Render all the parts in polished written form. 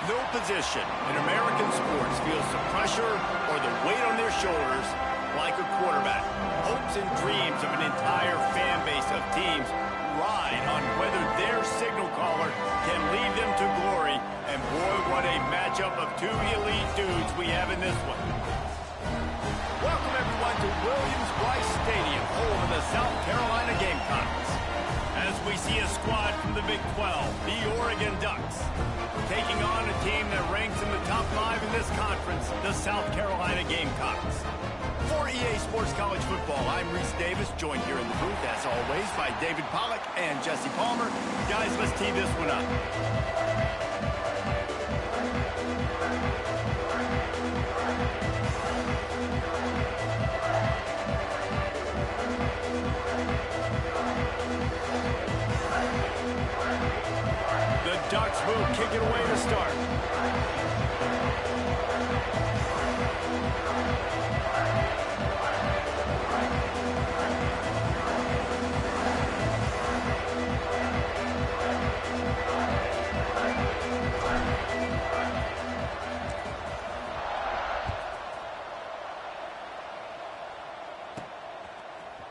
No position in American sports feels the pressure or the weight on their shoulders like a quarterback. Hopes and dreams of an entire fan base of teams ride on whether their signal caller can lead them to glory. And boy, what a matchup of two elite dudes we have in this one. Welcome everyone to Williams-Brice Stadium, home of the South Carolina Gamecocks. As we see a squad from the Big 12, the Oregon Ducks, taking on a team that ranks in the top 5 in this conference, the South Carolina Gamecocks. For EA Sports College Football, I'm Reese Davis, joined here in the booth, as always, by David Pollack and Jesse Palmer. Guys, let's tee this one up. The Ducks will kick it away to start.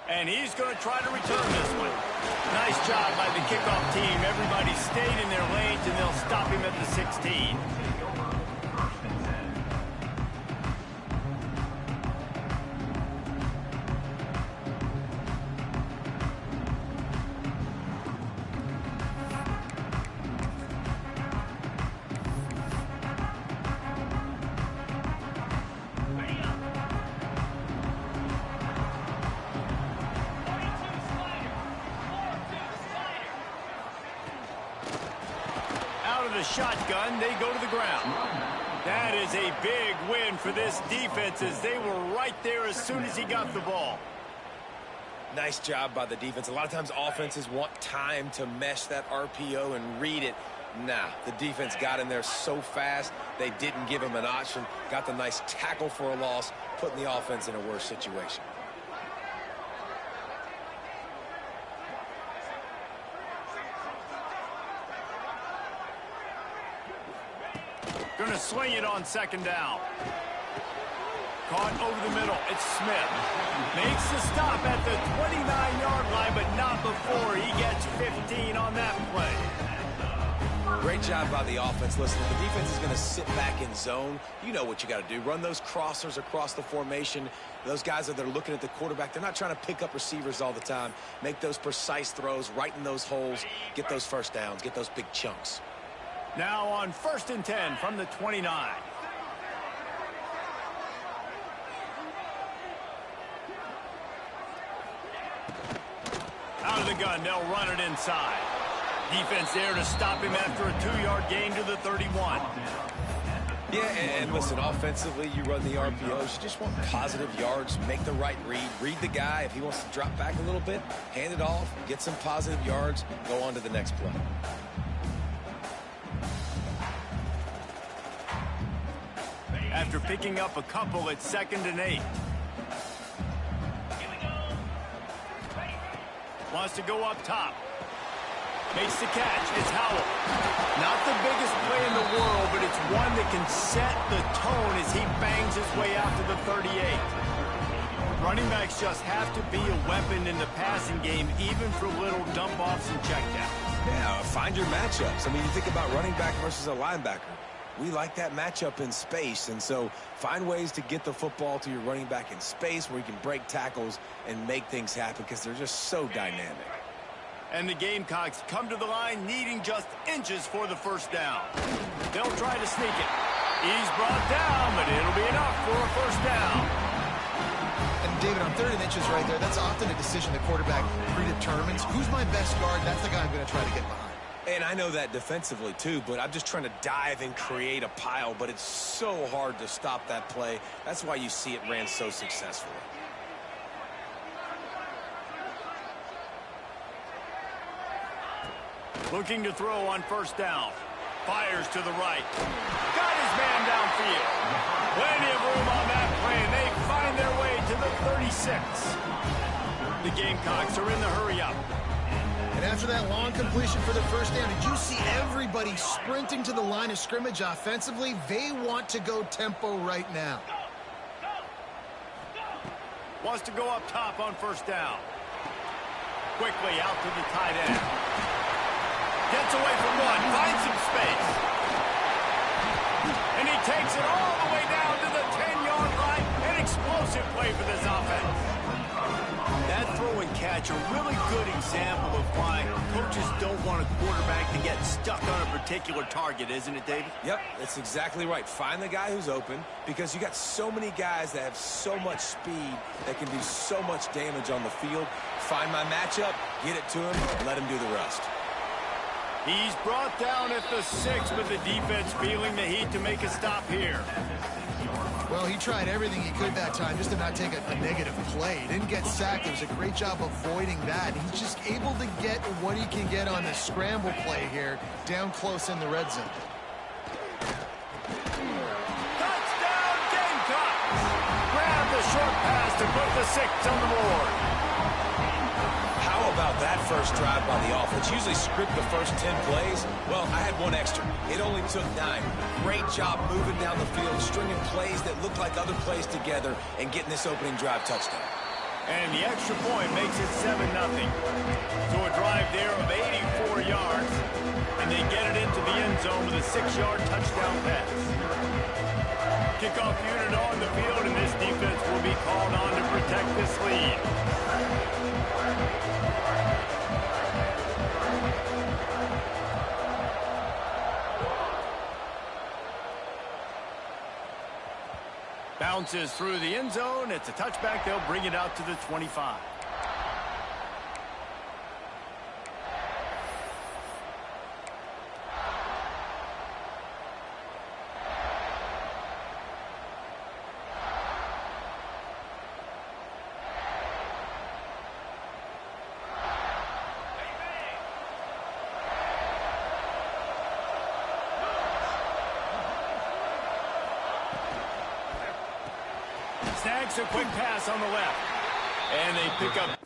And he's going to try to return this one. Nice job by the kickoff team. Everybody stayed in their lanes, and they'll stop him at the 16. Shotgun, they go to the ground. That is a big win for this defense, as they were right there as soon as he got the ball. Nice job by the defense. A lot of times offenses want time to mesh that RPO and read it. Nah, the defense got in there so fast, they didn't give him an option. Got the nice tackle for a loss, putting the offense in a worse situation. Going to swing it on second down. Caught over the middle. It's Smith. Makes the stop at the 29-yard line, but not before he gets 15 on that play. Great job by the offense. Listen, if the defense is going to sit back in zone, you know what you got to do. Run those crossers across the formation. Those guys that are looking at the quarterback, they're not trying to pick up receivers all the time. Make those precise throws, right in those holes, get those first downs, get those big chunks. Now on 1st and 10 from the 29. Out of the gun, they'll run it inside. Defense there to stop him after a 2-yard gain to the 31. Yeah, and listen, offensively, you run the RPOs. You just want positive yards, make the right read. Read the guy. If he wants to drop back a little bit, hand it off, get some positive yards, go on to the next play. After picking up a couple at 2nd and 8. Wants to go up top. Makes the catch. It's Howell. Not the biggest play in the world, but it's one that can set the tone as he bangs his way out to the 38. Running backs just have to be a weapon in the passing game, even for little dump-offs and checkdowns. Yeah, find your matchups. I mean, you think about running back versus a linebacker. We like that matchup in space, and so find ways to get the football to your running back in space where you can break tackles and make things happen because they're just so dynamic. And the Gamecocks come to the line needing just inches for the first down. They'll try to sneak it. He's brought down, but it'll be enough for a first down. And David, on 3rd and inches right there, that's often a decision the quarterback predetermines. Who's my best guard? That's the guy I'm going to try to get behind. And I know that defensively, too, but I'm just trying to dive and create a pile, but it's so hard to stop that play. That's why you see it ran so successfully. Looking to throw on 1st down. Fires to the right. Got his man downfield. Plenty of room on that play, and they find their way to the 36. The Gamecocks are in the hurry-up. And after that long completion for the first down, did you see everybody sprinting to the line of scrimmage offensively? They want to go tempo right now. Wants to go up top on first down. Quickly out to the tight end. Gets away from one, finds some space. And he takes it all the way down to the 10-yard line. An explosive play for this offense. That throw and catch, a really good example of why coaches don't want a quarterback to get stuck on a particular target, isn't it, David? Yep, that's exactly right. Find the guy who's open, because you got so many guys that have so much speed that can do so much damage on the field. Find my matchup, get it to him, and let him do the rest. He's brought down at the 6, but the defense feeling the heat to make a stop here. Well, he tried everything he could that time just to not take a negative play. He didn't get sacked. It was a great job avoiding that. He's just able to get what he can get on the scramble play here, down close in the red zone. Touchdown, Gamecocks! Grab the short pass to put the 6 on the board. How about that first drive by the offense? Usually script the first 10 plays. Well, I had one extra. It only took 9. Great job moving down the field, stringing plays that look like other plays together, and getting this opening drive touchdown. And the extra point makes it 7-0. So a drive there of 84 yards, and they get it into the end zone with a 6-yard touchdown pass. Kickoff unit on the field, and this defense will be called on to protect this lead. Bounces through the end zone. It's a touchback. They'll bring it out to the 25. Snags a quick pass on the left. And they pick up.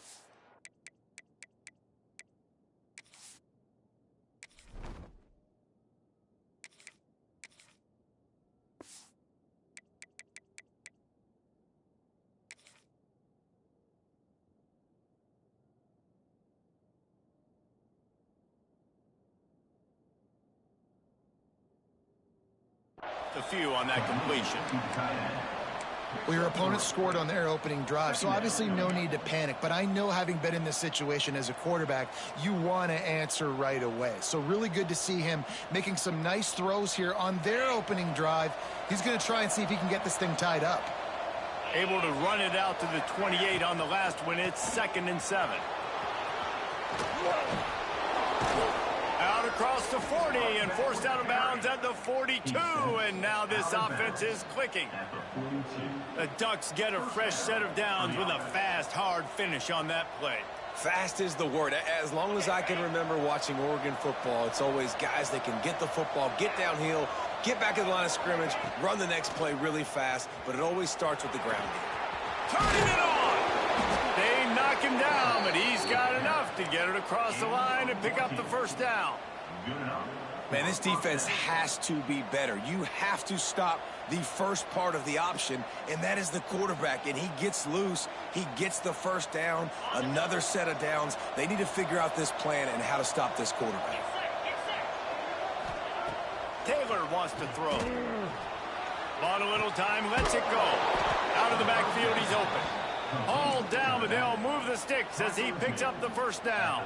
A few on that completion. Well, your opponent scored on their opening drive, so obviously no need to panic. But I know, having been in this situation as a quarterback, you want to answer right away. So really good to see him making some nice throws here on their opening drive. He's going to try and see if he can get this thing tied up. Able to run it out to the 28 on the last one. It's 2nd and 7. Out across the 40 and forced out of bounds at the 42. And now this offense is clicking. The Ducks get a fresh set of downs with a fast, hard finish on that play. Fast is the word. As long as I can remember watching Oregon football, it's always guys that can get the football, get downhill, get back in the line of scrimmage, run the next play really fast, but it always starts with the ground game. Turning it on! They knock him down, but he's got enough to get it across the line and pick up the first down. Man, this defense has to be better. You have to stop the first part of the option, and that is the quarterback. And he gets loose. He gets the first down, another set of downs. They need to figure out this plan and how to stop this quarterback. Taylor wants to throw. Bought a little time, lets it go. Out of the backfield, he's open. All down, but they'll move the sticks as he picks up the first down.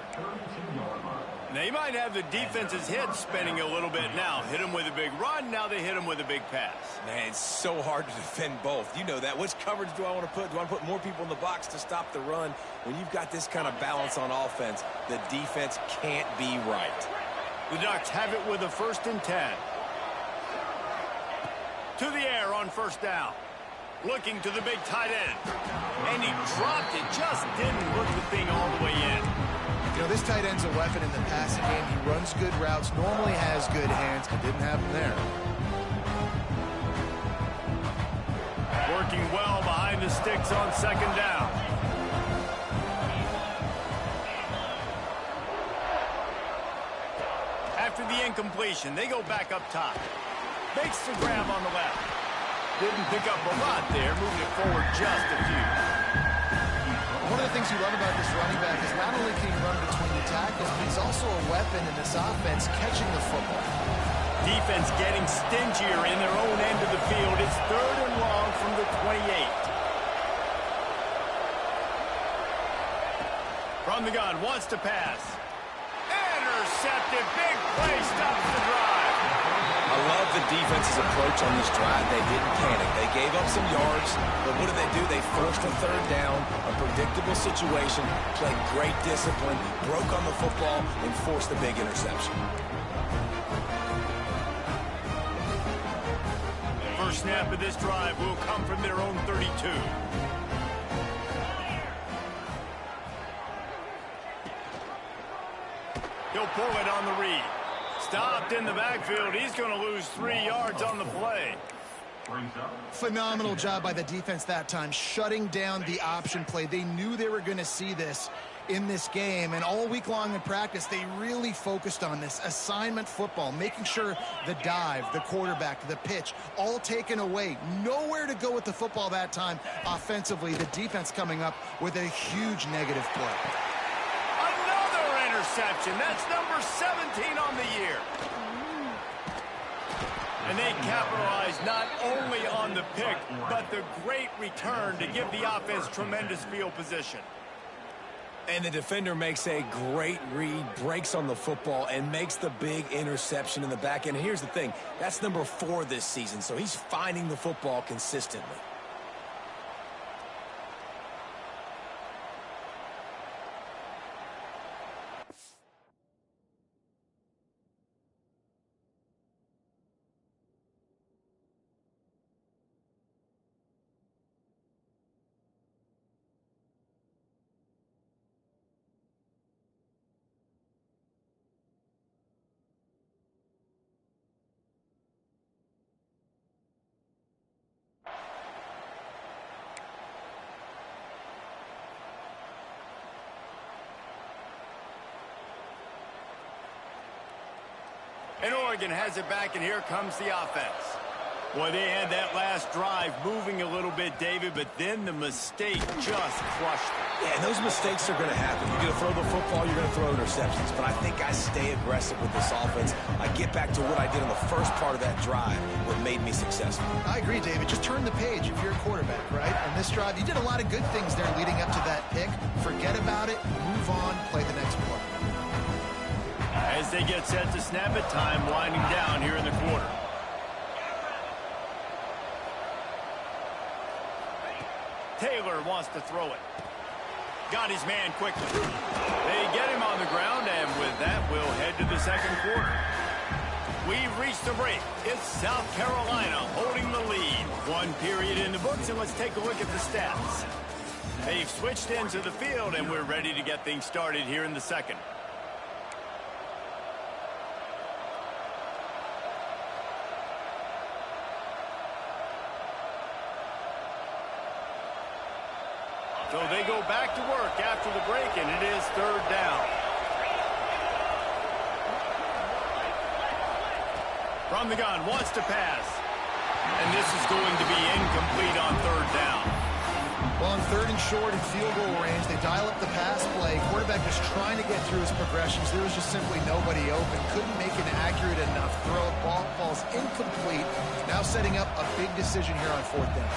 They might have the defense's head spinning a little bit now. Hit him with a big run, now they hit him with a big pass. Man, it's so hard to defend both. You know that. Which coverage do I want to put? Do I want to put more people in the box to stop the run? When you've got this kind of balance on offense, the defense can't be right. The Ducks have it with a 1st and 10. To the air on first down. Looking to the big tight end. And he dropped it. Just didn't look the thing all the way in. You know, this tight end's a weapon in the passing game. He runs good routes, normally has good hands, but didn't have them there. Working well behind the sticks on 2nd down. incompletion. They go back up top. Makes the grab on the left. Didn't pick up a lot there. Moved it forward just a few. One of the things you love about this running back is not only can he run between the tackles, but he's also a weapon in this offense catching the football. Defense getting stingier in their own end of the field. It's 3rd and long from the 28. From the gun, wants to pass. Intercepted, big play, stops the drive. I love the defense's approach on this drive. They didn't panic. They gave up some yards, but what did they do? They forced a 3rd down, a predictable situation, played great discipline, broke on the football, and forced a big interception. First snap of this drive will come from their own 32. He'll pull it on the read. Stopped in the backfield. He's going to lose 3 yards on the play. Phenomenal job by the defense that time, shutting down the option play. They knew they were going to see this in this game, and all week long in practice, they really focused on this assignment football, making sure the dive, the quarterback, the pitch, all taken away. Nowhere to go with the football that time offensively. The defense coming up with a huge negative play. Interception. That's number 17 on the year. And they capitalize not only on the pick, but the great return to give the offense tremendous field position. And the defender makes a great read, breaks on the football, and makes the big interception in the back end. And here's the thing, that's number 4 this season, so he's finding the football consistently. And Oregon has it back, and here comes the offense. Boy, they had that last drive moving a little bit, David, but then the mistake just crushed them. Yeah, and those mistakes are going to happen. You're going to throw the football, you're going to throw interceptions. But I think I stay aggressive with this offense. I get back to what I did in the first part of that drive, what made me successful. I agree, David. Just turn the page if you're a quarterback, right? On this drive, you did a lot of good things there leading up to that pick. Forget about it, move on, play the next play. As they get set to snap it, time winding down here in the quarter. Taylor wants to throw it. Got his man quickly. They get him on the ground, and with that, we'll head to the second quarter. We've reached the break. It's South Carolina holding the lead. 1 period in the books, and let's take a look at the stats. They've switched into the field, and we're ready to get things started here in the second. So they go back to work after the break, and it is 3rd down. From the gun, wants to pass. And this is going to be incomplete on 3rd down. Well, on 3rd and short and field goal range, they dial up the pass play. Quarterback was trying to get through his progressions. There was just simply nobody open. Couldn't make an accurate enough throw. Ball falls incomplete. Now setting up a big decision here on 4th down.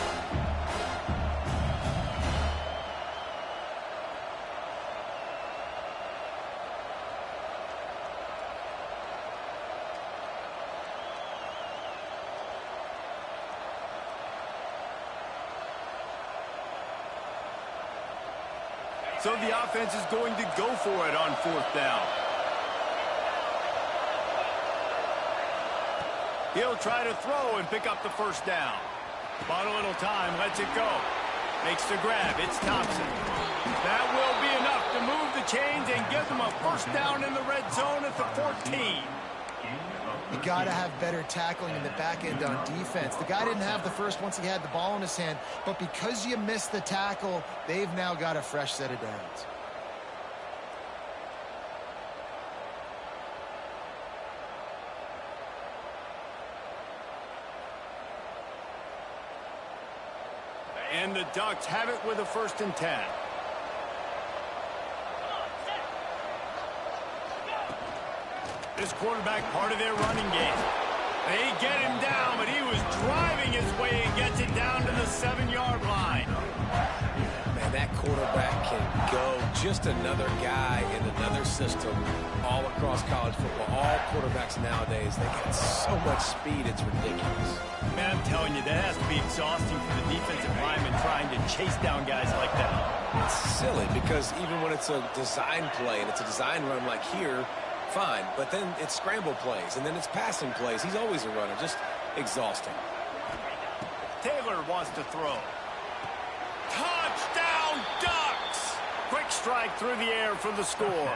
So the offense is going to go for it on 4th down. He'll try to throw and pick up the 1st down. Bought a little time, lets it go. Makes the grab, it's Thompson. That will be enough to move the chains and give them a 1st down in the red zone at the 14. You got to have better tackling in the back end on defense. The guy didn't have the first once he had the ball in his hand, but because you missed the tackle, they've now got a fresh set of downs. And the Ducks have it with a 1st and 10. This quarterback part of their running game. They get him down, but he was driving his way and gets it down to the 7-yard line. Man, that quarterback can go. Just another guy in another system all across college football. All quarterbacks nowadays, they got so much speed, it's ridiculous. Man, I'm telling you, that has to be exhausting for the defensive lineman trying to chase down guys like that. It's silly because even when it's a design play and it's a design run like here, fine, but then it's scramble plays, and then it's passing plays. He's always a runner, just exhausting. Taylor wants to throw. Touchdown, Ducks! Quick strike through the air for the score.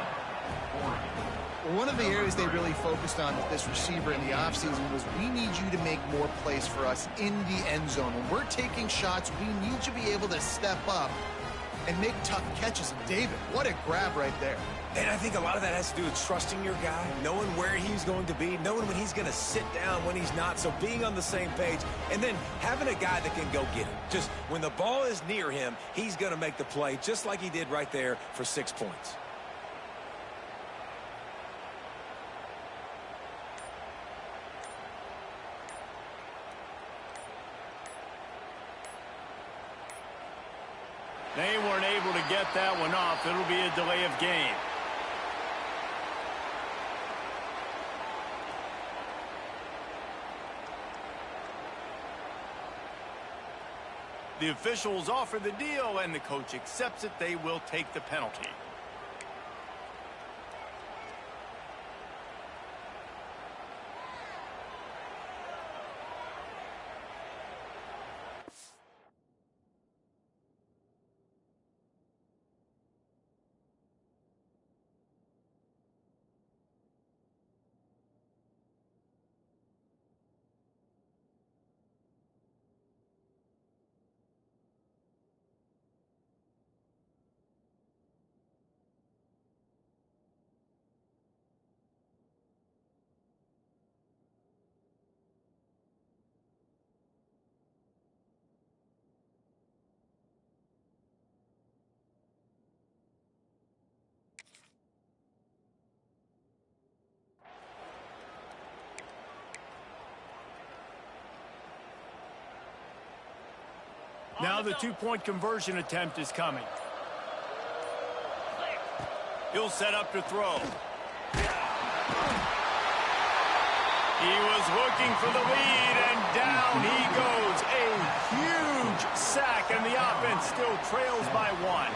One of the areas they really focused on with this receiver in the offseason was we need you to make more plays for us in the end zone. When we're taking shots, we need you to be able to step up and make tough catches. And David, what a grab right there. And I think a lot of that has to do with trusting your guy, knowing where he's going to be, knowing when he's going to sit down, when he's not, so being on the same page, and then having a guy that can go get him. Just when the ball is near him, he's going to make the play, just like he did right there for 6 points. They weren't able to get that one off. It'll be a delay of game. The officials offer the deal, and the coach accepts it. They will take the penalty. Now the two-point conversion attempt is coming. He'll set up to throw. He was looking for the lead, and down he goes. A huge sack, and the offense still trails by 1.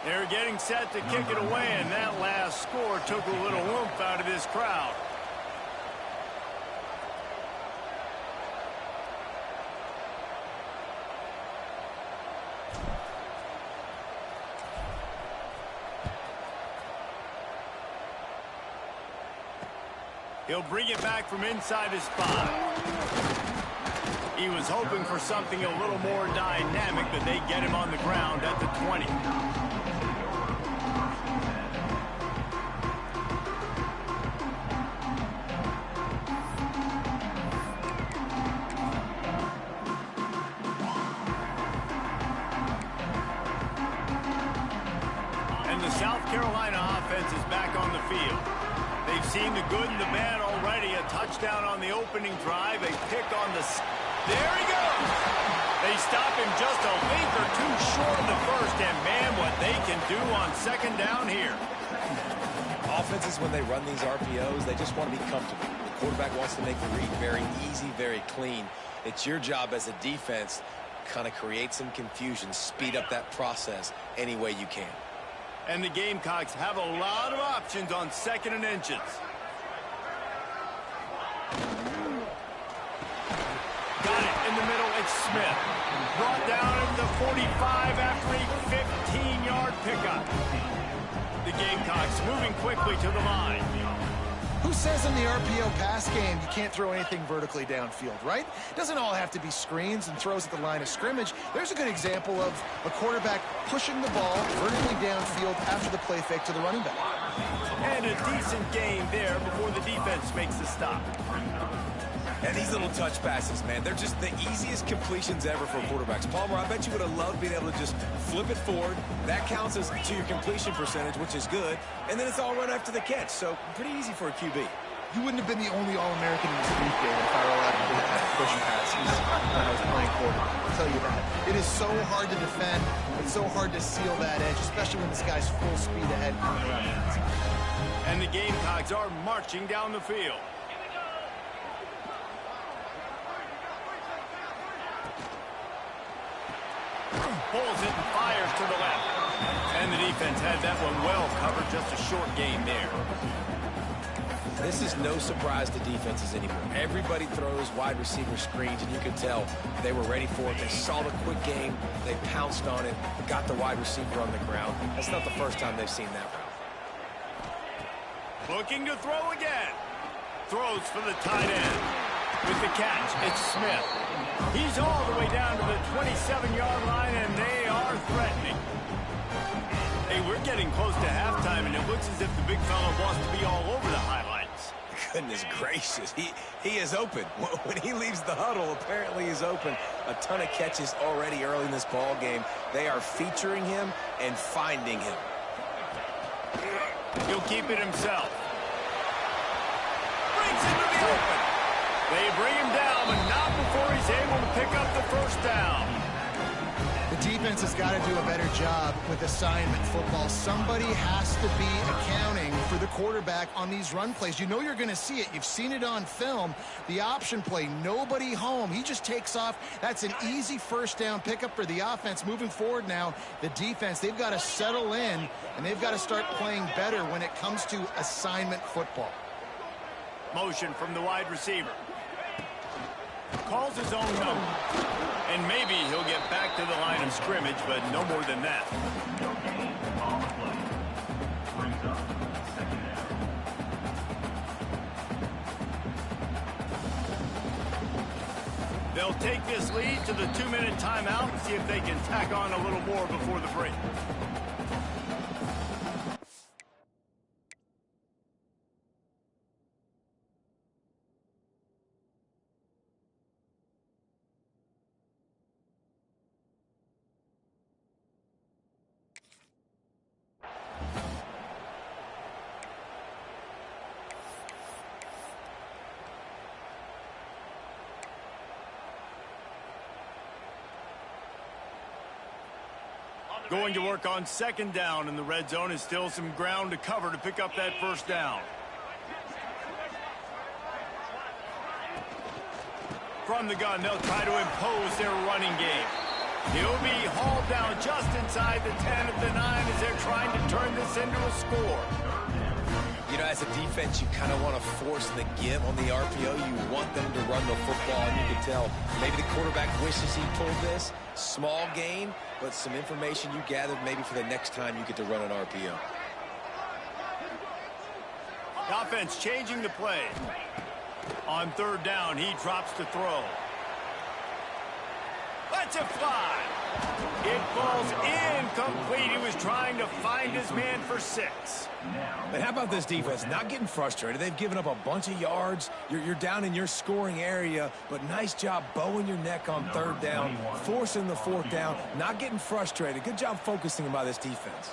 They're getting set to kick it away, and that last score took a little oomph out of this crowd. He'll bring it back from inside his spot. He was hoping for something a little more dynamic, but they get him on the ground at the 20. And the South Carolina offense is back on the field. They've seen the good and the bad already. A touchdown on the opening drive. A pick on the... There he goes! They stop him just a length or two short of the first. And, man, what they can do on 2nd down here. Offenses, when they run these RPOs, they just want to be comfortable. The quarterback wants to make the read very easy, very clean. It's your job as a defense to kind of create some confusion, speed up that process any way you can. And the Gamecocks have a lot of options on 2nd and inches. Got it in the middle. It's Smith. Brought down at the 45 after a 15-yard pickup. The Gamecocks moving quickly to the line. Who says in the RPO pass game you can't throw anything vertically downfield, right? It doesn't all have to be screens and throws at the line of scrimmage. There's a good example of a quarterback pushing the ball vertically downfield after the play fake to the running back. And a decent game there before the defense makes the stop. And these These little touch passes, man, they're just the easiest completions ever for quarterbacks. Palmer, I bet you would have loved being able to just flip it forward. That counts as to your completion percentage, which is good. And then it's all run after the catch. So pretty easy for a QB. You wouldn't have been the only All-American in this league game if I were allowed to do that push passes when I was playing quarterback. I'll tell you that. It is so hard to defend. It's so hard to seal that edge, especially when this guy's full speed ahead coming around the inside. And the Gamecocks are marching down the field. Pulls it and fires to the left. And the defense had that one well covered, just a short gain there. This is no surprise to defenses anymore. Everybody throws wide receiver screens, and you could tell they were ready for it. They saw the quick game. They pounced on it, got the wide receiver on the ground. That's not the first time they've seen that route. Looking to throw again. Throws for the tight end. With the catch, it's Smith. He's all the way down to the 27-yard line, and they are threatening. Hey, we're getting close to halftime, and it looks as if the big fella wants to be all over the highlights. Goodness gracious, he is open. When he leaves the huddle, apparently he's open. A ton of catches already early in this ball game. They are featuring him and finding him. He'll keep it himself. Brings him to the open. They bring him down, but not before he's able to pick up the first down. The defense has got to do a better job with assignment football. Somebody has to be accounting for the quarterback on these run plays. You know you're going to see it. You've seen it on film. The option play, nobody home. He just takes off. That's an easy first down pickup for the offense. Moving forward now, the defense, they've got to settle in, and they've got to start playing better when it comes to assignment football. Motion from the wide receiver. Calls his own number. And maybe he'll get back to the line of scrimmage, but no more than that. They'll take this lead to the 2-minute timeout and see if they can tack on a little more before the break. Going to work on second down in the red zone. Is still some ground to cover to pick up that first down. From the gun, they'll try to impose their running game. He'll be hauled down just inside the 10 of the 9 as they're trying to turn this into a score. You know, as a defense, you kind of want to force the give on the RPO. You want them to run the football, and you can tell maybe the quarterback wishes he pulled this. Small gain, but some information you gathered maybe for the next time you get to run an RPO. The offense changing the play. On third down, he drops to throw. Lets it fly. It falls incomplete. He was trying to find his man for 6. But how about this defense? Not getting frustrated. They've given up a bunch of yards. You're down in your scoring area, but nice job bowing your neck on third down, forcing the fourth down, not getting frustrated. Good job focusing by this defense.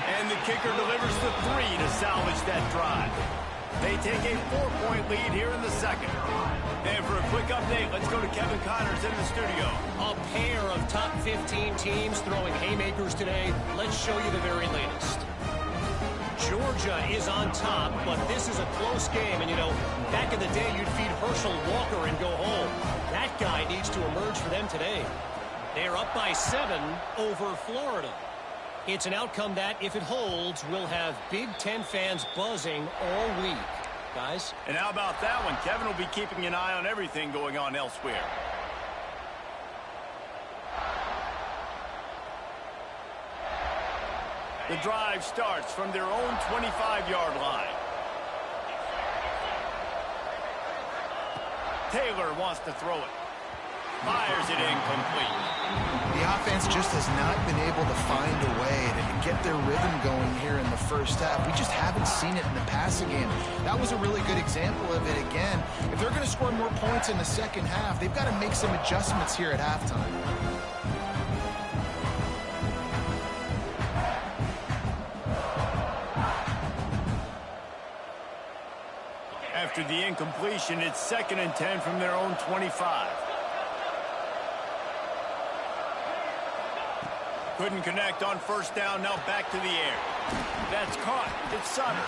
And the kicker delivers the 3 to salvage that drive. They take a 4-point lead here in the second. And for a quick update, let's go to Kevin Connors in the studio. A pair of top 15 teams throwing haymakers today. Let's show you the very latest. Georgia is on top, but this is a close game. And, you know, back in the day, you'd feed Herschel Walker and go home. That guy needs to emerge for them today. They're up by 7 over Florida. It's an outcome that, if it holds, will have Big Ten fans buzzing all week. Guys? And how about that one? Kevin will be keeping an eye on everything going on elsewhere. The drive starts from their own 25-yard line. Taylor wants to throw it. fires it incomplete. The offense just has not been able to find a way to get their rhythm going here in the first half. We just haven't seen it in the passing game. That was a really good example of it again. If they're going to score more points in the second half, they've got to make some adjustments here at halftime. After the incompletion, it's 2nd and 10 from their own 25. Couldn't connect on first down, now back to the air. That's caught. It's Sutter.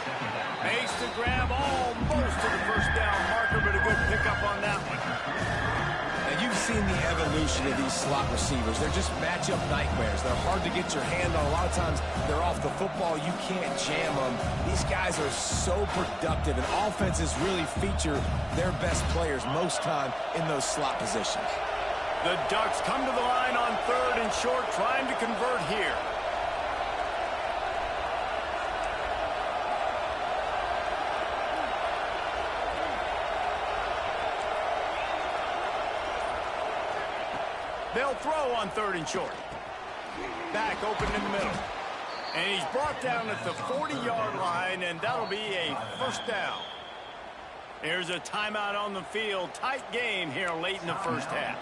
Makes the grab almost to the first down marker, but a good pickup on that one. Now, you've seen the evolution of these slot receivers. They're just matchup nightmares. They're hard to get your hand on. A lot of times, they're off the football. You can't jam them. These guys are so productive, and offenses really feature their best players most time in those slot positions. The Ducks come to the line on 3rd and short, trying to convert here. They'll throw on 3rd and short. Back open in the middle. And he's brought down at the 40-yard line, and that'll be a first down. There's a timeout on the field. Tight game here late in the first half.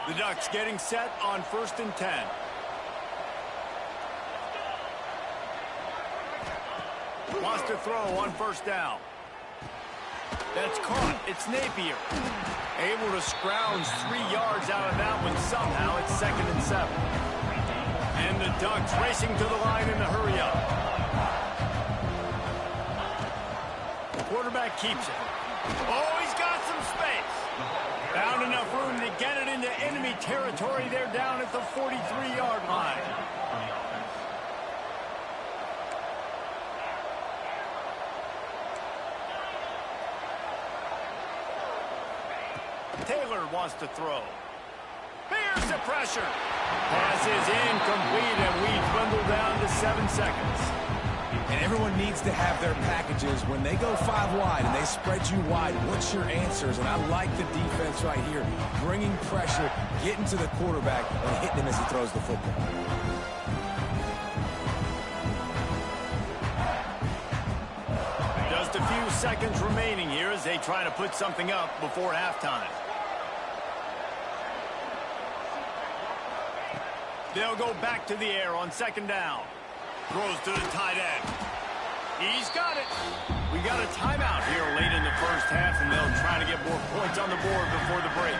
The Ducks getting set on 1st and 10. Wants to throw on first down. That's caught. It's Napier. Able to scrounge 3 yards out of that one somehow. It's 2nd and 7. And the Ducks racing to the line in the hurry-up. The quarterback keeps it. Oh, he's got some space. Found enough room to get it into enemy territory. They're down at the 43-yard line. Taylor wants to throw. Here's the pressure. Pass is incomplete, and we dwindle down to 7 seconds. And everyone needs to have their packages. When they go 5 wide and they spread you wide, what's your answers? And I like the defense right here, bringing pressure, getting to the quarterback, and hitting him as he throws the football. Just a few seconds remaining here as they try to put something up before halftime. They'll go back to the air on 2nd down. Throws to the tight end. He's got it. We got a timeout here late in the first half, and they'll try to get more points on the board before the break.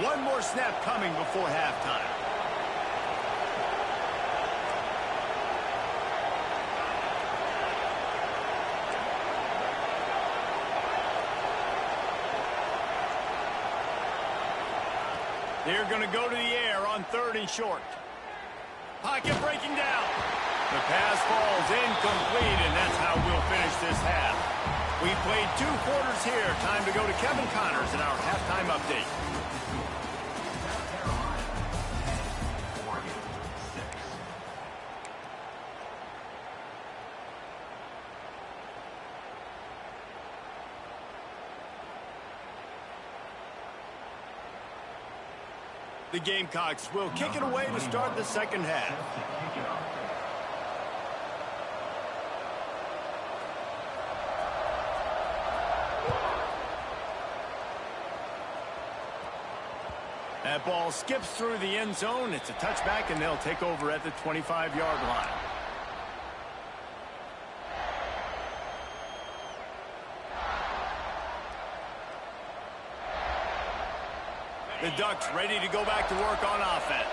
One more snap coming before halftime. They're going to go to the air on 3rd and short. Pocket breaking down. The pass falls incomplete, and that's how we'll finish this half. We played 2 quarters here. Time to go to Kevin Connors in our halftime update. The Gamecocks will kick it away to start the second half. That ball skips through the end zone. It's a touchback, and they'll take over at the 25-yard line. The Ducks ready to go back to work on offense.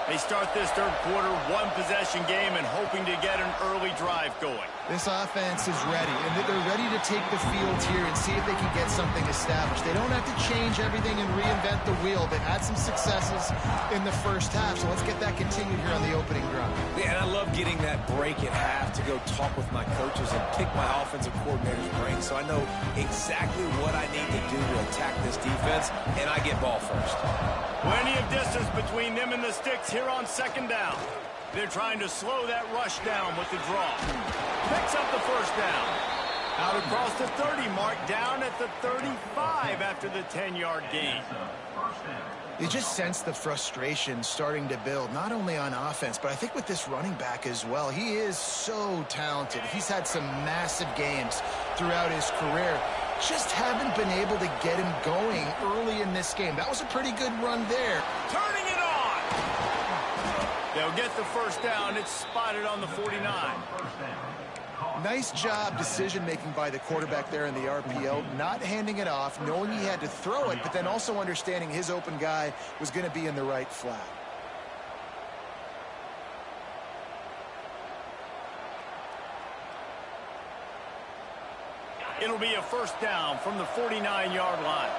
They start this third quarter, 1-possession game, and hoping to get an early drive going. This offense is ready, and they're ready to take the field here and see if they can get something established. They don't have to change everything and reinvent the wheel. They've had some successes in the first half, so let's get that continued here on the opening drive. Yeah, and I love getting that break at half to go talk with my coaches and pick my offensive coordinator's brain so I know exactly what I need to do to attack this defense, and I get ball first. Plenty of distance between them and the sticks here on second down. They're trying to slow that rush down with the draw. Picks up the first down. Out across the 30 mark, down at the 35 after the 10-yard gain. You just sense the frustration starting to build, not only on offense, but I think with this running back as well. He is so talented. He's had some massive games throughout his career. Just haven't been able to get him going early in this game. That was a pretty good run there. Turning it on! They'll get the first down. It's spotted on the 49. Nice job decision-making by the quarterback there in the RPO, not handing it off, knowing he had to throw it, but then also understanding his open guy was going to be in the right flat. It'll be a first down from the 49-yard line.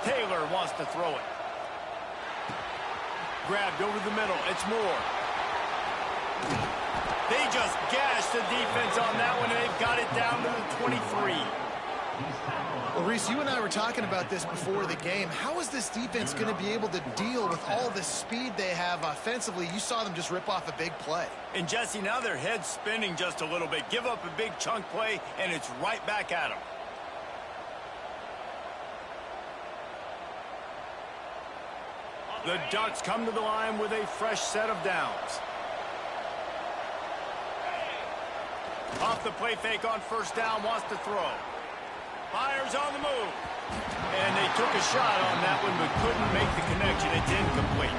Taylor wants to throw it. Grabbed over the middle. It's Moore. They just gashed the defense on that one, and they've got it down to the 23. Well, Reese, you and I were talking about this before the game. How is this defense going to be able to deal with all the speed they have offensively? You saw them just rip off a big play. And, Jesse, now their head's spinning just a little bit. Give up a big chunk play, and it's right back at them. The Ducks come to the line with a fresh set of downs. Off the play fake on first down, wants to throw. Fires on the move. And they took a shot on that one, but couldn't make the connection. It's incomplete.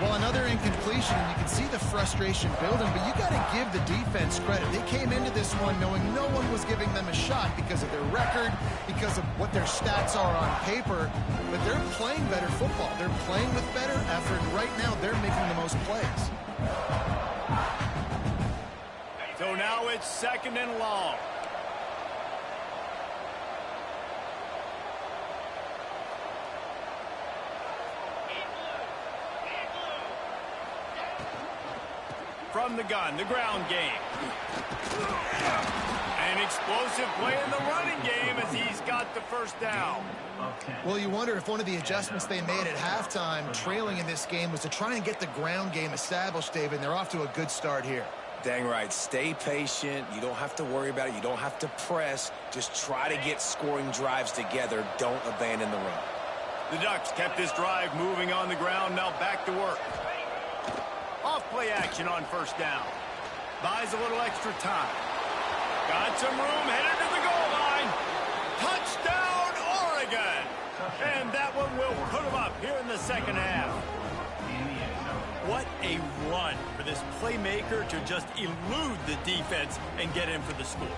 Well, another incompletion, and you can see the frustration building, but you got to give the defense credit. They came into this one knowing no one was giving them a shot because of their record, because of what their stats are on paper, but they're playing better football. They're playing with better effort. Right now, they're making the most plays. So now it's second and long. From the gun, the ground game. An explosive play in the running game as he's got the first down. Well, you wonder if one of the adjustments they made at halftime, trailing in this game, was to try and get the ground game established, David, and they're off to a good start here. Dang right. Stay patient. You don't have to worry about it. You don't have to press. Just try to get scoring drives together. Don't abandon the run. The Ducks kept this drive moving on the ground. Now back to work. Off-play action on first down. Buys a little extra time. Got some room, headed to the goal line. Touchdown, Oregon! And that one will put them up here in the second half. What a run for this playmaker to just elude the defense and get in for the score.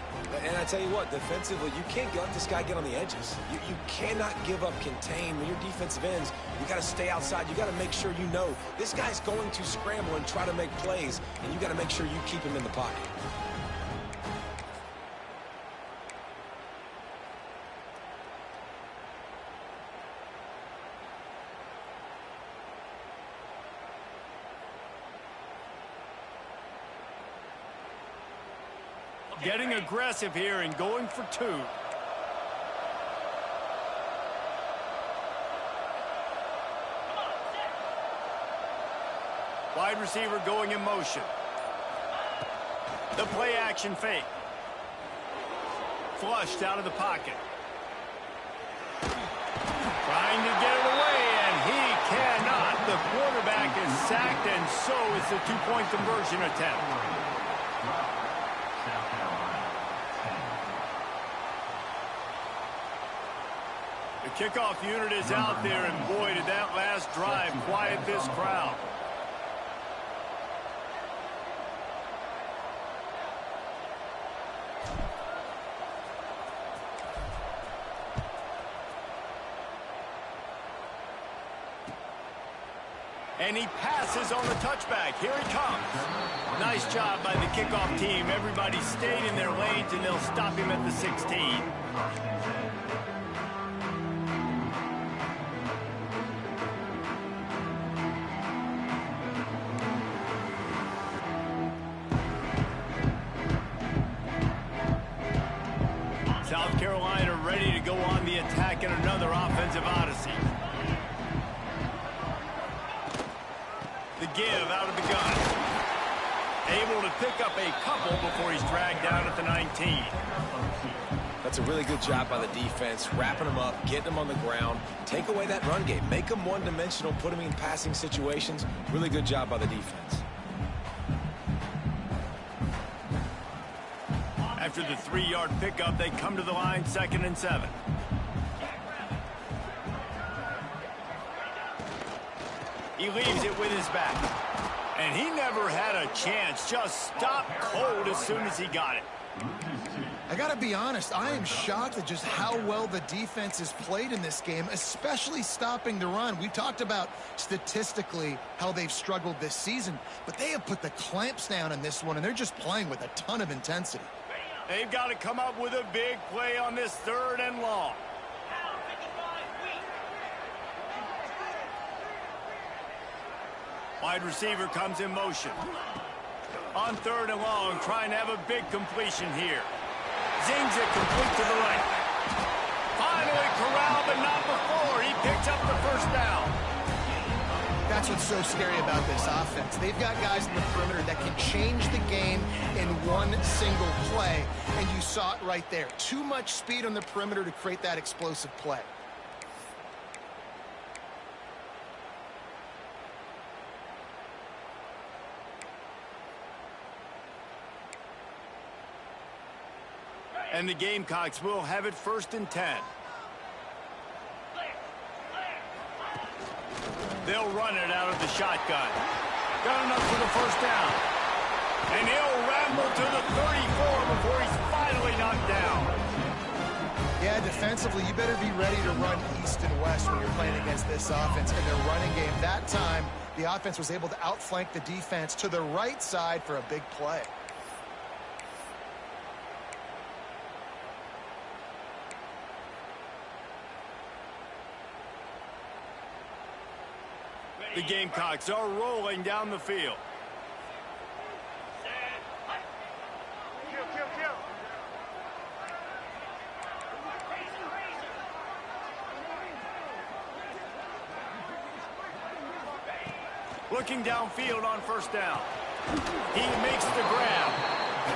And I tell you what, defensively, you can't let this guy get on the edges. You cannot give up contain. When your defensive ends, you got to stay outside. You got to make sure you know this guy's going to scramble and try to make plays, and you got to make sure you keep him in the pocket. Getting aggressive here and going for two. Wide receiver going in motion. The play action fake. Flushed out of the pocket. Trying to get it away, and he cannot. The quarterback is sacked, and so is the two-point conversion attempt. The kickoff unit is out there, and boy, did that last drive quiet this crowd. And he passes on the touchback. Here he comes. Nice job by the kickoff team. Everybody stayed in their lanes, and they'll stop him at the 16. South Carolina ready to go on the attack in another offensive odyssey. The give out of the gun. Able to pick up a couple before he's dragged down at the 19. That's a really good job by the defense, wrapping them up, getting them on the ground. Take away that run game. Make them one-dimensional, put them in passing situations. Really good job by the defense. After the 3-yard pickup, they come to the line 2nd and 7. He leaves it with his back. And he never had a chance. Just stopped cold as soon as he got it. I got to be honest, I am shocked at just how well the defense has played in this game, especially stopping the run. We talked about statistically how they've struggled this season, but they have put the clamps down in this one, and they're just playing with a ton of intensity. They've got to come up with a big play on this 3rd and long. Wide receiver comes in motion. On 3rd and long, trying to have a big completion here. Zings it complete to the right. Finally corralled, but not before. He picks up the 1st down. That's what's so scary about this offense. They've got guys in the perimeter that can change the game in one single play, and you saw it right there. Too much speed on the perimeter to create that explosive play. And the Gamecocks will have it 1st and 10. They'll run it out of the shotgun. Got enough for the 1st down. And he'll ramble to the 34 before he's finally knocked down. Yeah, defensively, you better be ready to run east and west when you're playing against this offense and their running game. That time, the offense was able to outflank the defense to the right side for a big play. The Gamecocks are rolling down the field. Looking downfield on 1st down. He makes the grab.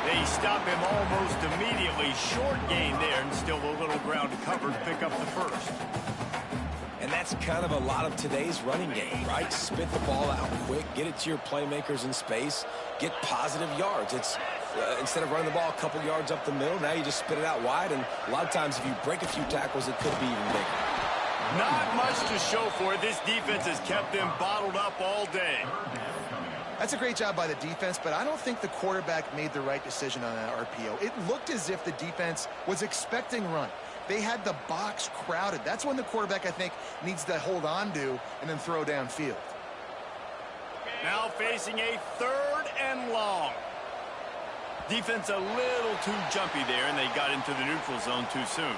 They stop him almost immediately. Short gain there, and still a little ground covered to pick up the 1st. And that's kind of a lot of today's running game, right? Spit the ball out quick, get it to your playmakers in space, get positive yards. It's instead of running the ball a couple yards up the middle, now you just spit it out wide, and a lot of times if you break a few tackles, it could be even bigger. Not much to show for it. This defense has kept them bottled up all day. That's a great job by the defense, but I don't think the quarterback made the right decision on that RPO. It looked as if the defense was expecting run. They had the box crowded. That's when the quarterback, I think, needs to hold on to and then throw downfield. Now facing a 3rd and long. Defense a little too jumpy there, and they got into the neutral zone too soon.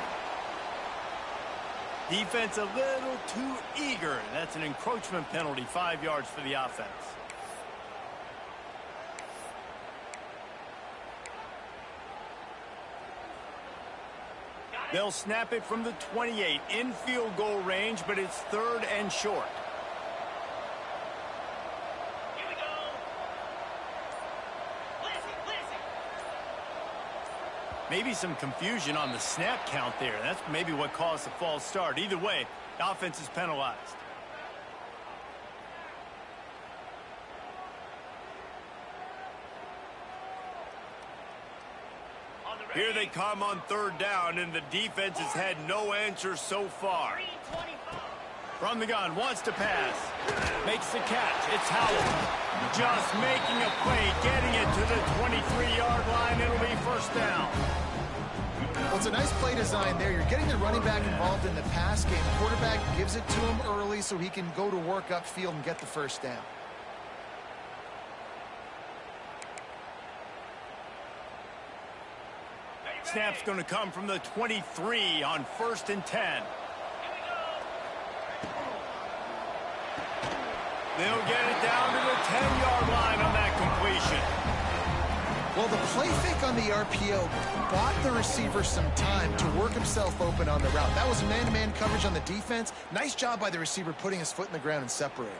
Defense a little too eager. That's an encroachment penalty, 5 yards for the offense. They'll snap it from the 28 in field goal range, but it's 3rd and short. Here we go. Listen. Maybe some confusion on the snap count there. That's maybe what caused the false start. Either way, the offense is penalized. Here they come on 3rd down, and the defense has had no answer so far. From the gun, wants to pass. Makes the catch. It's Howell. Just making a play, getting it to the 23-yard line. It'll be 1st down. Well, it's a nice play design there. You're getting the running back involved in the pass game. Quarterback gives it to him early so he can go to work upfield and get the first down. Snap's going to come from the 23 on 1st and 10. They'll get it down to the 10-yard line on that completion. Well, the play fake on the RPO bought the receiver some time to work himself open on the route. That was man-to-man coverage on the defense. Nice job by the receiver putting his foot in the ground and separating.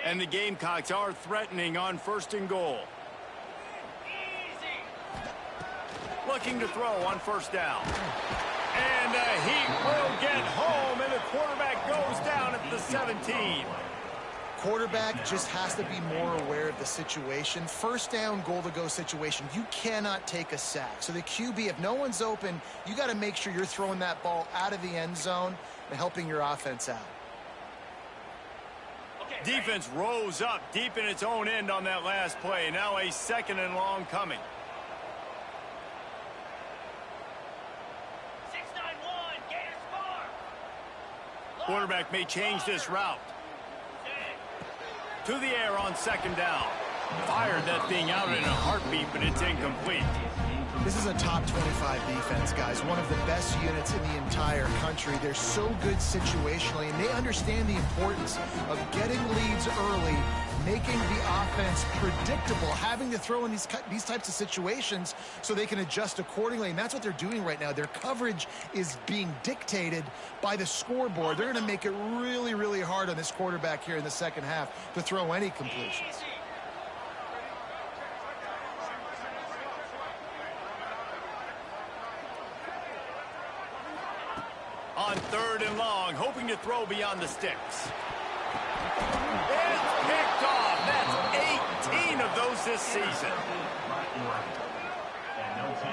And the Gamecocks are threatening on 1st and goal. Looking to throw on 1st down. And he will get home, and the quarterback goes down at the 17. Quarterback just has to be more aware of the situation. 1st down, goal-to-go situation. You cannot take a sack. So the QB, if no one's open, you got to make sure you're throwing that ball out of the end zone and helping your offense out. Defense rose up deep in its own end on that last play. Now a 2nd and long coming. 6-9-1, Gators score. Quarterback may change this route. To the air on 2nd down. Fired that thing out in a heartbeat, but it's incomplete. This is a top 25 defense, guys. One of the best units in the entire country. They're so good situationally, and they understand the importance of getting leads early, making the offense predictable, having to throw in these types of situations so they can adjust accordingly, and that's what they're doing right now. Their coverage is being dictated by the scoreboard. They're going to make it really, really hard on this quarterback here in the second half to throw any completions. On 3rd and long, hoping to throw beyond the sticks. It's picked off. That's 18 of those this season.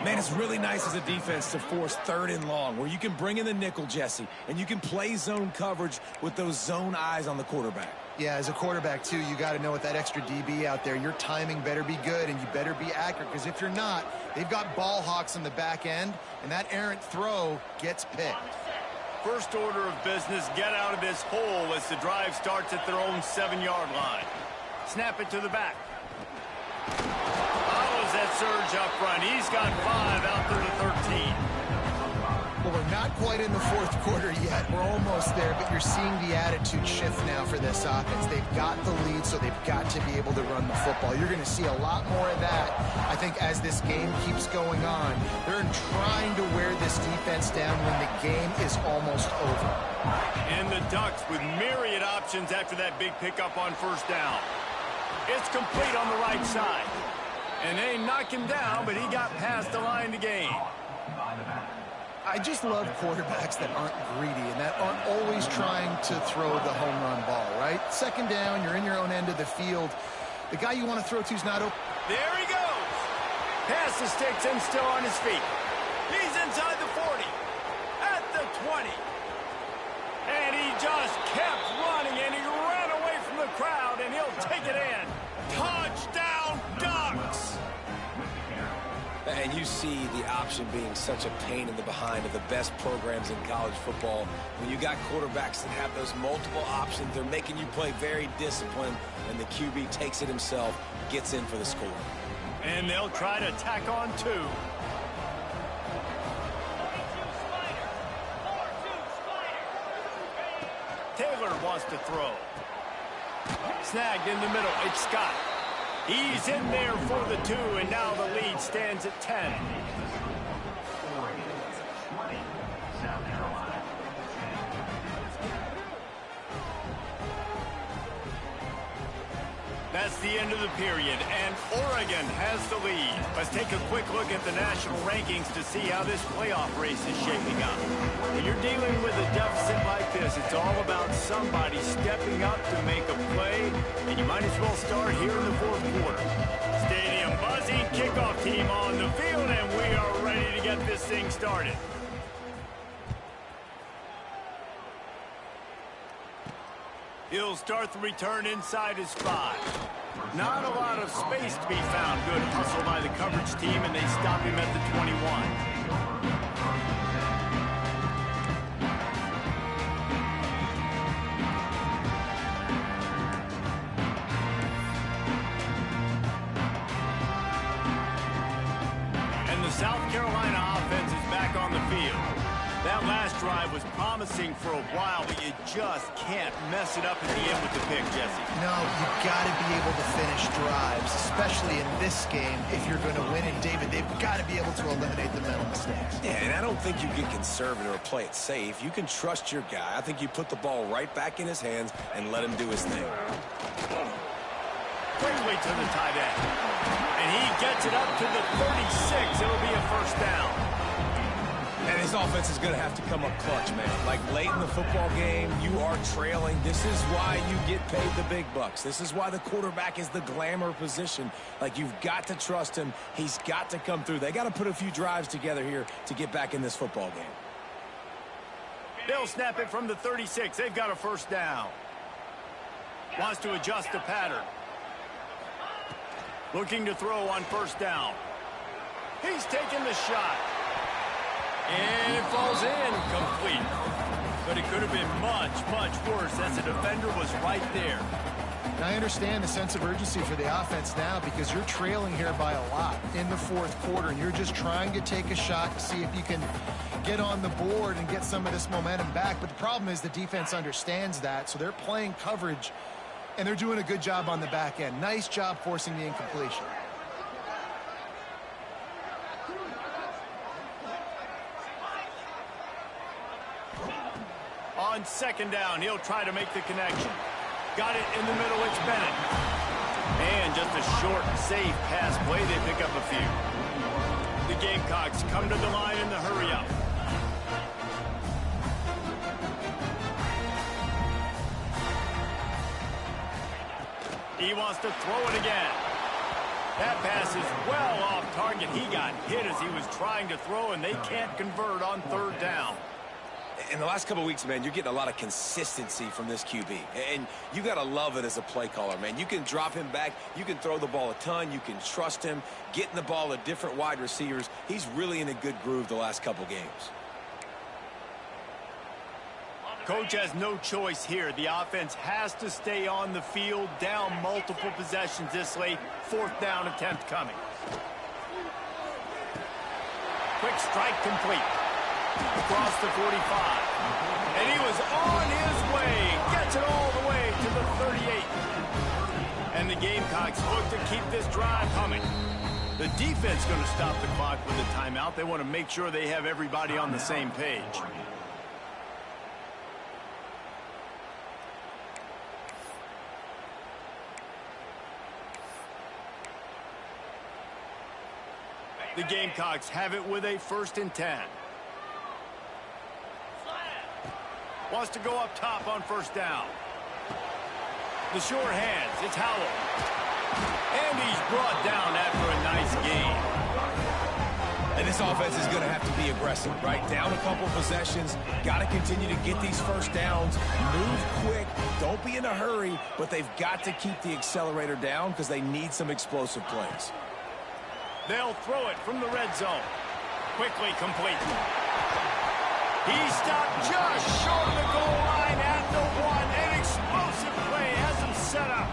Man, it's really nice as a defense to force 3rd and long, where you can bring in the nickel, Jesse, and you can play zone coverage with those zone eyes on the quarterback. Yeah, as a quarterback, too, you got to know with that extra DB out there, your timing better be good and you better be accurate, because if you're not, they've got ball hawks in the back end, and that errant throw gets picked. First order of business, get out of this hole as the drive starts at their own 7-yard line. Snap it to the back. Follows that surge up front. He's got 5 out to the 13. Well, we're not quite in the 4th quarter yet. We're almost there, but you're seeing the attitude shift now for this offense. They've got the lead, so they've got to be able to run the football. You're going to see a lot more of that, I think, as this game keeps going on. They're trying to wear this defense down when the game is almost over. And the Ducks with myriad options after that big pickup on 1st down. It's complete on the right side. And they knock him down, but he got past the line to gain. I just love quarterbacks that aren't greedy and that aren't always trying to throw the home run ball, right? 2nd down, you're in your own end of the field. The guy you want to throw to is not open. There he goes. Past the sticks and still on his feet. He's inside the 40. At the 20. And he just kept running, and he ran away from the crowd, and he'll take it in. Touchdown, Ducks! And you see the option being such a pain in the behind of the best programs in college football. When you got quarterbacks that have those multiple options, they're making you play very disciplined, and the QB takes it himself, gets in for the score. And they'll try to tack on 2. Taylor wants to throw. Snagged in the middle. It's Scott. He's in there for the 2, and now the lead stands at 10. That's the end of the period, and Oregon has the lead. Let's take a quick look at the national rankings to see how this playoff race is shaping up. When you're dealing with a deficit like this, it's all about somebody stepping up to make a play, and you might as well start here in the 4th quarter. Stadium buzzing, kickoff team on the field, and we are ready to get this thing started. He'll start the return inside his 5. Not a lot of space to be found. Good hustle by the coverage team, and they stop him at the 21. South Carolina offense is back on the field. That last drive was promising for a while, but you just can't mess it up at the end with the pick, Jesse. No, you've got to be able to finish drives, especially in this game. If you're going to win it, David, they've got to be able to eliminate the mental mistakes. Yeah, and I don't think you get conservative or play it safe. You can trust your guy. I think you put the ball right back in his hands and let him do his thing. Quickly to the tight end. And he gets it up to the 36. It'll be a first down. And his offense is going to have to come up clutch, man. Like late in the football game, you are trailing. This is why you get paid the big bucks. This is why the quarterback is the glamour position. Like, you've got to trust him. He's got to come through. They got to put a few drives together here to get back in this football game. They'll snap it from the 36. They've got a first down. Wants to adjust the pattern. Looking to throw on first down. He's taking the shot. And it falls in, complete. But it could have been much, much worse as the defender was right there. I understand the sense of urgency for the offense now because you're trailing here by a lot in the fourth quarter, and you're just trying to take a shot to see if you can get on the board and get some of this momentum back. But the problem is the defense understands that, so they're playing coverage, and they're doing a good job on the back end. Nice job forcing the incompletion. On second down, he'll try to make the connection. Got it in the middle, it's Bennett. And just a short, safe pass play, they pick up a few. The Gamecocks come to the line in the hurry-up. He wants to throw it again. That pass is well off target. He got hit as he was trying to throw, and they can't convert on third down. In the last couple of weeks, man, you're getting a lot of consistency from this QB. And you got to love it as a play caller, man. You can drop him back. You can throw the ball a ton. You can trust him. Getting the ball to different wide receivers. He's really in a good groove the last couple games. Coach has no choice here. The offense has to stay on the field, down multiple possessions this late. Fourth down attempt coming. Quick strike complete. Across the 45. And he was on his way. Gets it all the way to the 38. And the Gamecocks look to keep this drive humming. The defense going to stop the clock with a timeout. They want to make sure they have everybody on the same page. The Gamecocks have it with a 1st and 10. Wants to go up top on first down. The short hands, it's Howell. And he's brought down after a nice gain. And this offense is going to have to be aggressive, right? Down a couple possessions. Got to continue to get these first downs. Move quick. Don't be in a hurry. But they've got to keep the accelerator down because they need some explosive plays. They'll throw it from the red zone. Quickly complete. He stopped just short of the goal line at the 1. An explosive play has him set up.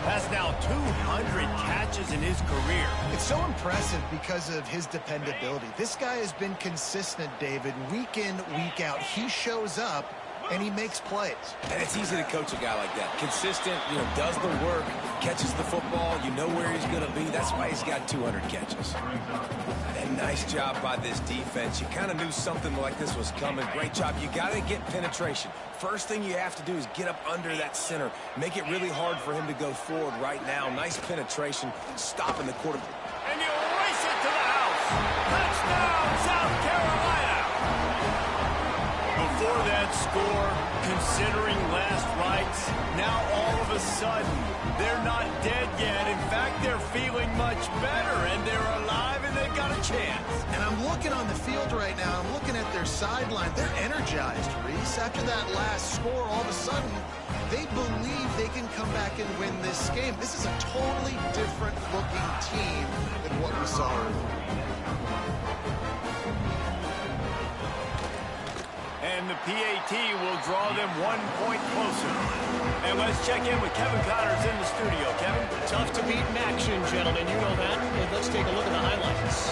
That's now 200 catches in his career. It's so impressive because of his dependability. This guy has been consistent, David, week in, week out. He shows up, and he makes plays. And it's easy to coach a guy like that. Consistent, does the work, catches the football, you know where he's going to be. That's why he's got 200 catches. And nice job by this defense. You kind of knew something like this was coming. Great job. You got to get penetration. First thing you have to do is get up under that center. Make it really hard for him to go forward right now. Nice penetration, stopping the quarterback. And you race it to the house. Touchdown, South Carolina. Before that score, considering last rites, now all of a sudden, they're not dead yet. In fact, they're feeling much better, and they're alive, and they've got a chance. And I'm looking on the field right now. I'm looking at their sideline. They're energized, Reese. After that last score, all of a sudden, they believe they can come back and win this game. This is a totally different looking team than what we saw earlier. And the PAT will draw them 1 point closer. And let's check in with Kevin Connors in the studio. Kevin? Tough to beat in action, gentlemen. You know that. And let's take a look at the highlights.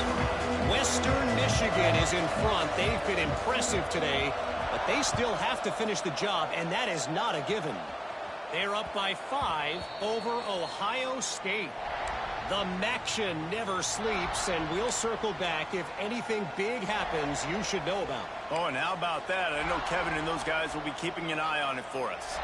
Western Michigan is in front. They've been impressive today, but they still have to finish the job, and that is not a given. They're up by 5 over Ohio State. The Maction never sleeps, and we'll circle back if anything big happens you should know about. Oh, and how about that? I know Kevin and those guys will be keeping an eye on it for us.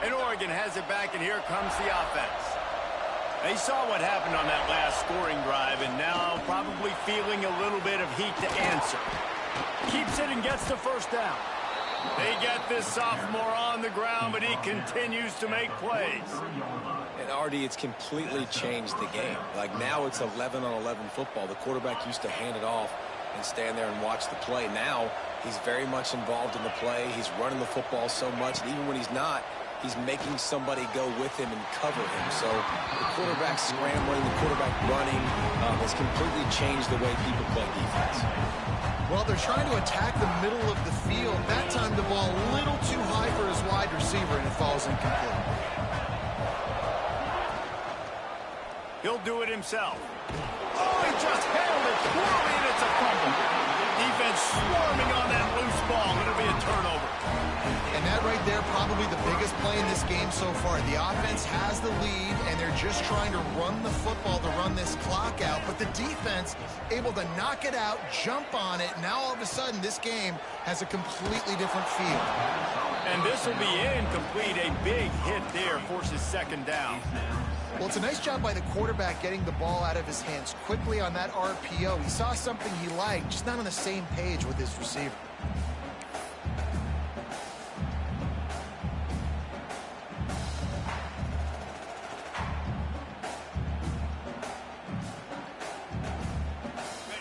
And Oregon has it back, and here comes the offense. They saw what happened on that last scoring drive, and now probably feeling a little bit of heat to answer. Keeps it and gets the first down. They get this sophomore on the ground, but he continues to make plays. And RD, it's completely changed the game. Like now it's 11-on-11 football. The quarterback used to hand it off and stand there and watch the play. Now he's very much involved in the play. He's running the football so much, and even when he's not, he's making somebody go with him and cover him. So the quarterback scrambling, the quarterback running has completely changed the way people play defense. Well, they're trying to attack the middle of the field. That time the ball a little too high for his wide receiver, and it falls incomplete. He'll do it himself. Oh, he just handled it poorly, and it's a fumble. Defense swarming on that loose ball. It'll be a turnover. And that right there, probably the biggest play in this game so far. The offense has the lead, and they're just trying to run the football to run this clock out. But the defense able to knock it out, jump on it. Now all of a sudden, this game has a completely different feel. And this will be incomplete. A big hit there forces second down. Well, it's a nice job by the quarterback getting the ball out of his hands quickly on that RPO. He saw something he liked, just not on the same page with his receiver.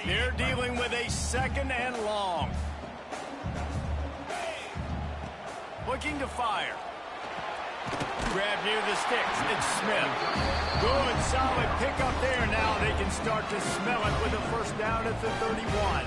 They're dealing with a 2nd and long. Looking to fire. Grab near the sticks. It's Smith. Good, solid pickup there. Now they can start to smell it with a first down at the 31.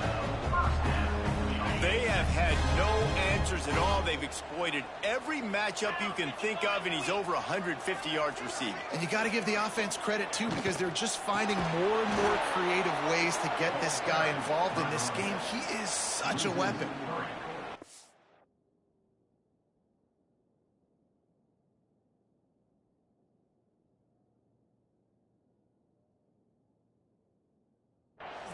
They have had no answers at all. They've exploited every matchup you can think of, and he's over 150 yards receiving. And you got to give the offense credit, too, because they're just finding more and more creative ways to get this guy involved in this game. He is such a weapon.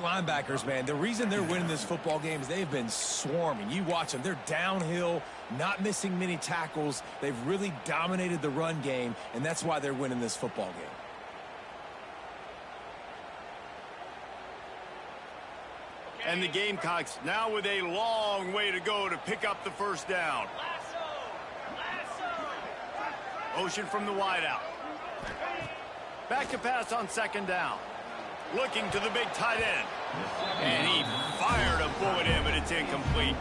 Linebackers, man, the reason they're winning this football game is they've been swarming. You watch them. They're downhill, not missing many tackles. They've really dominated the run game, and that's why they're winning this football game. And the Gamecocks now with a long way to go to pick up the first down. Motion from the wideout. Back to pass on 2nd down. Looking to the big tight end. And he fired a bullet in, but it's incomplete.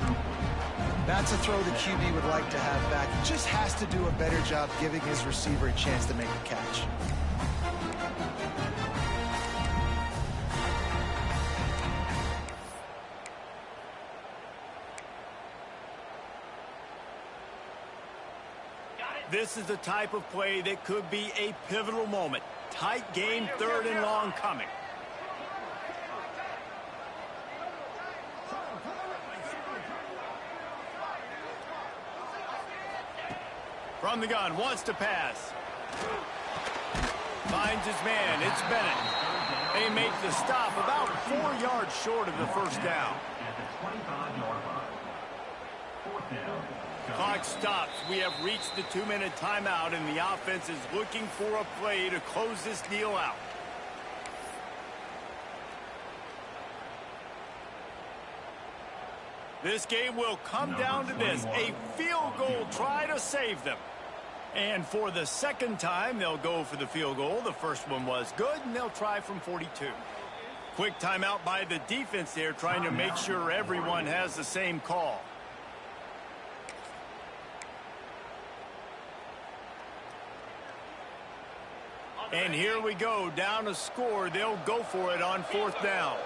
That's a throw the QB would like to have back. He just has to do a better job giving his receiver a chance to make the catch. This is the type of play that could be a pivotal moment. Tight game, 3rd and long coming. From the gun, wants to pass. Finds his man, it's Bennett. They make the stop about 4 yards short of the first down. Clock stops. We have reached the 2-minute timeout, and the offense is looking for a play to close this deal out. This game will come down to this, a field goal try to save them. And for the 2nd time, they'll go for the field goal. The first one was good, and they'll try from 42. Quick timeout by the defense there, trying to make sure everyone has the same call. And here we go, down a score. They'll go for it on 4th down.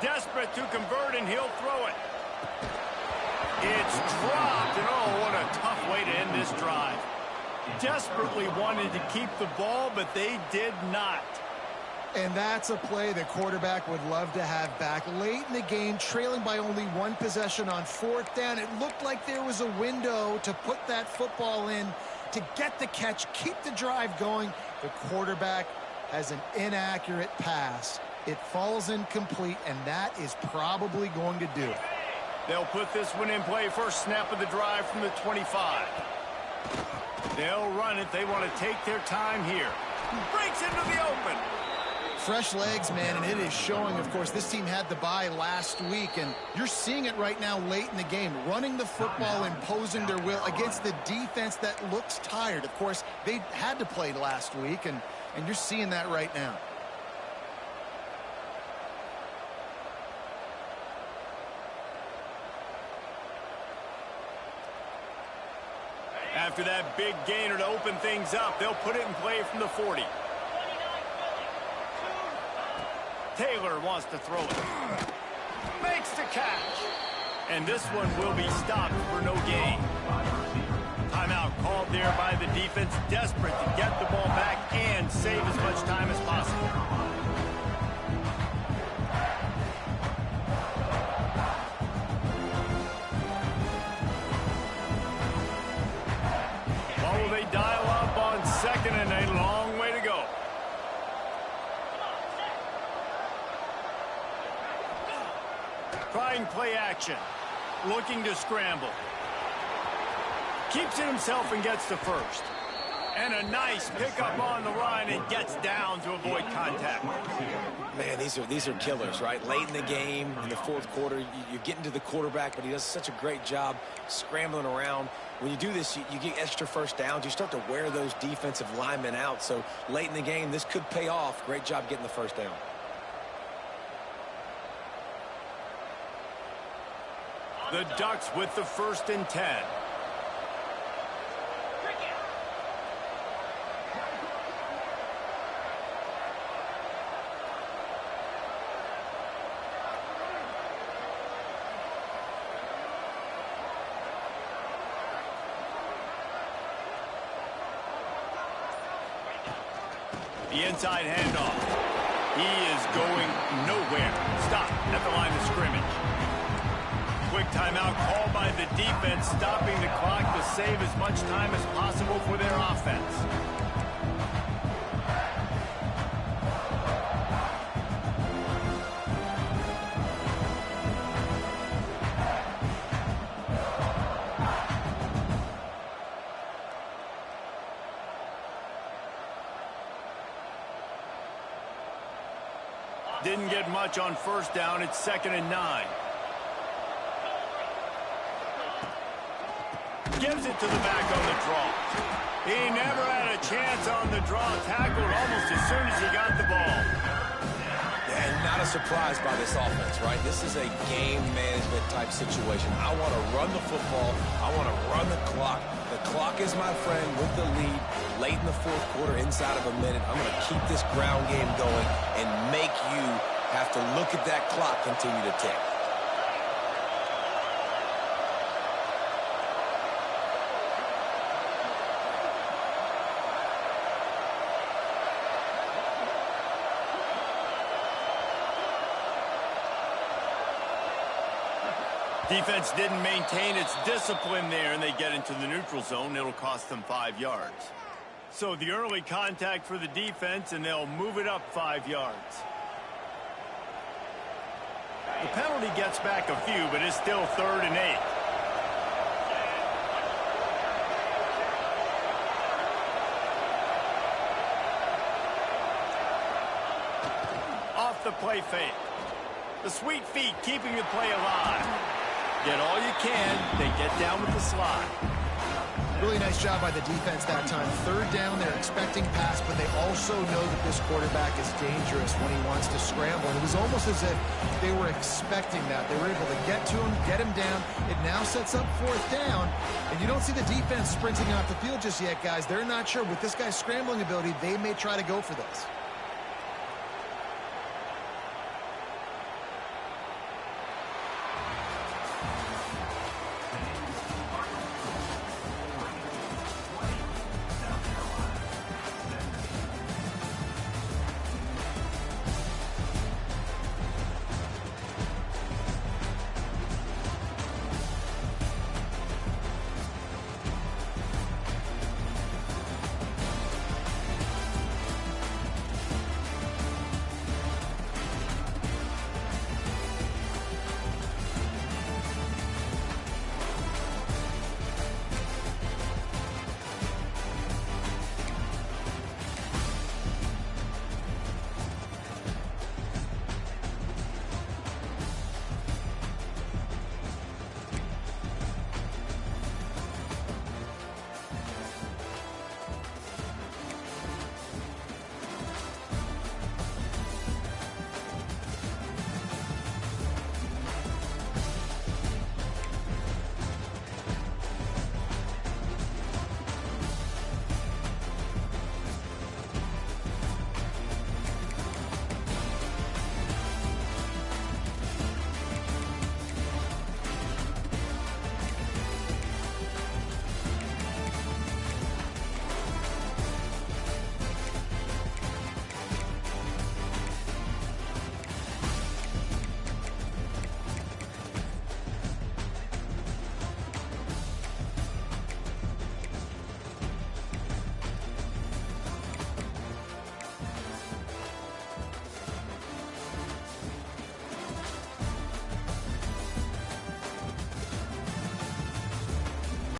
Desperate to convert, and he'll throw it. It's dropped, and oh, what a tough way to end this drive. Desperately wanted to keep the ball, but they did not. And that's a play the quarterback would love to have back. Late in the game, trailing by only 1 possession on 4th down, it looked like there was a window to put that football in, to get the catch, keep the drive going. The quarterback has an inaccurate pass. It falls incomplete, and that is probably going to do it. They'll put this one in play. First snap of the drive from the 25. They'll run it. They want to take their time here. Breaks into the open. Fresh legs, man, and it is showing. Of course, this team had the bye last week, and you're seeing it right now late in the game. Running the football, imposing their will against the defense that looks tired. Of course, they had to play last week, and you're seeing that right now. After that big gainer to open things up, they'll put it in play from the 40. Taylor wants to throw it. Makes the catch. And this one will be stopped for no gain. Timeout called there by the defense, desperate to get the ball back and save as much time as possible. What will they dial up on 2nd and a long way to go? Trying play action. Looking to scramble. Keeps it himself and gets to first. And a nice pickup on the run and gets down to avoid contact. Man, these are killers, right? Late in the game, in the 4th quarter, you're getting to the quarterback, but he does such a great job scrambling around. When you do this, you get extra first downs. You start to wear those defensive linemen out. So late in the game, this could pay off. Great job getting the first down. The Ducks with the 1st and 10. The inside handoff. He is going nowhere. Stop at the line of scrimmage. Quick timeout called by the defense, stopping the clock to save as much time as possible for their offense. Didn't get much on 1st down. It's 2nd and 9. Gives it to the back on the draw. He never had a chance on the draw. Tackled almost as soon as he got the ball. And not a surprise by this offense, right? This is a game management type situation. I want to run the football. I want to run the clock. The clock is my friend with the lead. Late in the 4th quarter, inside of a minute, I'm going to keep this ground game going and make you have to look at that clock continue to tick. Defense didn't maintain its discipline there, and they get into the neutral zone. It'll cost them 5 yards. So the early contact for the defense, and they'll move it up 5 yards. The penalty gets back a few, but it's still 3rd and 8. Off the play fake. The sweet feet keeping the play alive. Get all you can, then get down with the slide. Really nice job by the defense that time. Third down, they're expecting pass, but they also know that this quarterback is dangerous when he wants to scramble. And it was almost as if they were expecting that. They were able to get to him, get him down. It now sets up fourth down, and you don't see the defense sprinting off the field just yet, guys. They're not sure. With this guy's scrambling ability, they may try to go for this.